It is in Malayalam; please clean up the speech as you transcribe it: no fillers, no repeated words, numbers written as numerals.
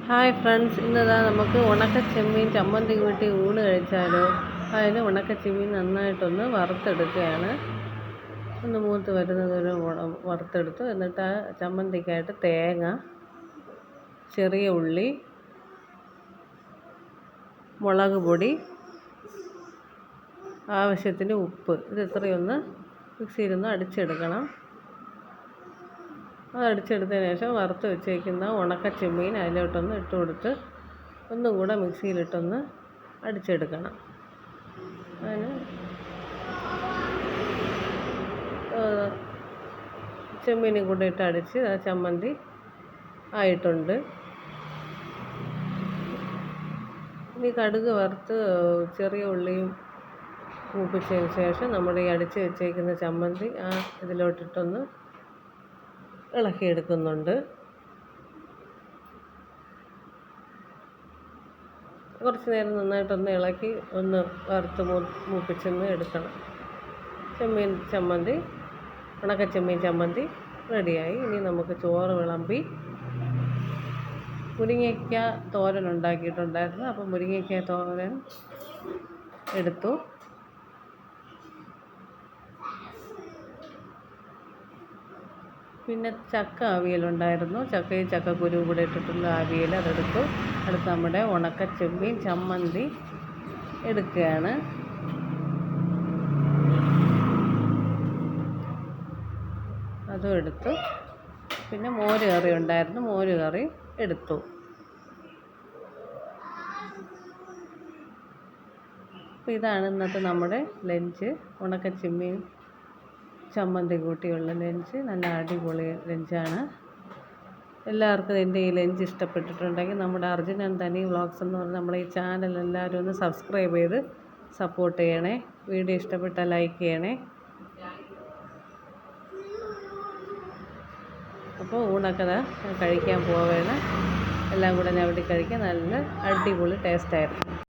ഹായ് ഫ്രണ്ട്സ്, ഇന്നിതാ നമുക്ക് ഉണക്കച്ചെമ്മീൻ ചമ്മന്തി കൂട്ടി ഊണ് കഴിച്ചാലോ. അതിന് ഉണക്കച്ചെമ്മീൻ നന്നായിട്ടൊന്ന് വറുത്തെടുക്കുകയാണ്. ഒന്ന് മൂത്ത് വരുന്നതൊരു വറുത്തെടുത്തു. എന്നിട്ട് ആ ചമ്മന്തിക്കായിട്ട് തേങ്ങ, ചെറിയ ഉള്ളി, മുളക് പൊടി, ആവശ്യത്തിന് ഉപ്പ്, ഇത് ഇത്രയൊന്ന് മിക്സിയിലൊന്ന് അടിച്ചെടുക്കണം. അത് അടിച്ചെടുത്തതിന് ശേഷം വറുത്ത് വെച്ചേക്കുന്ന ഉണക്കച്ചെമ്മീൻ അതിലോട്ടൊന്ന് ഇട്ട് കൊടുത്ത് ഒന്നും കൂടെ മിക്സിയിലിട്ടൊന്ന് അടിച്ചെടുക്കണം. അതിന് ചെമ്മീനും കൂടെ ഇട്ട് അടിച്ച് ആ ചമ്മന്തി ആയിട്ടുണ്ട്. ഇനി കടുക് വറുത്ത് ചെറിയ ഉള്ളിയും മൂപ്പിച്ചതിന് ശേഷം നമ്മുടെ ഈ അടിച്ച് വെച്ചേക്കുന്ന ചമ്മന്തി ആ ഇതിലോട്ടിട്ടൊന്ന് ഇളക്കിയെടുക്കുന്നുണ്ട്. കുറച്ച് നേരം നന്നായിട്ടൊന്ന് ഇളക്കി ഒന്ന് വറുത്ത് മൂപ്പിച്ചൊന്ന് എടുക്കണം. ഉണക്കച്ചെമ്മീൻ ചമ്മന്തി റെഡിയായി. ഇനി നമുക്ക് ചോറ് വിളമ്പി മുരിങ്ങയ്ക്ക തോരൻ ഉണ്ടാക്കിയിട്ടുണ്ടായിരുന്നു. അപ്പം മുരിങ്ങയ്ക്ക തോരൻ എടുത്തു. പിന്നെ ചക്ക അവിയലുണ്ടായിരുന്നു. ചക്കയും ചക്കക്കുരുവും കൂടെ ഇട്ടിട്ടുള്ള അവിയൽ അതെടുത്തു. അടുത്ത് നമ്മുടെ ഉണക്കച്ചെമ്മീൻ ചമ്മന്തി എടുക്കുകയാണ്. അതും എടുത്തു. പിന്നെ മോര് കറി ഉണ്ടായിരുന്നു. മോര് കറി എടുത്തു. അപ്പോൾ ഇതാണ് ഇന്നത്തെ നമ്മുടെ ലഞ്ച്. ഉണക്കച്ചെമ്മീൻ ചമ്മന്തി കൂട്ടിയുള്ള ലഞ്ച്. നല്ല അടിപൊളി ലഞ്ചാണ്. എല്ലാവർക്കും എൻ്റെ ഈ ലഞ്ച് ഇഷ്ടപ്പെട്ടിട്ടുണ്ടെങ്കിൽ നമ്മുടെ അർജുൻ ആൻഡ് തനി വ്ളോഗ്സ് എന്ന് പറഞ്ഞ നമ്മളെ ഈ ചാനൽ എല്ലാവരും ഒന്ന് സബ്സ്ക്രൈബ് ചെയ്ത് സപ്പോർട്ട് ചെയ്യണേ. വീഡിയോ ഇഷ്ടപ്പെട്ടാൽ ലൈക്ക് ചെയ്യണേ. അപ്പോൾ ഊണൊക്കെ കഴിക്കാൻ പോവുകയാണ്. എല്ലാം കൂടെ ഞവടി കഴിക്കാൻ നല്ല അടിപൊളി ടേസ്റ്റായിരുന്നു.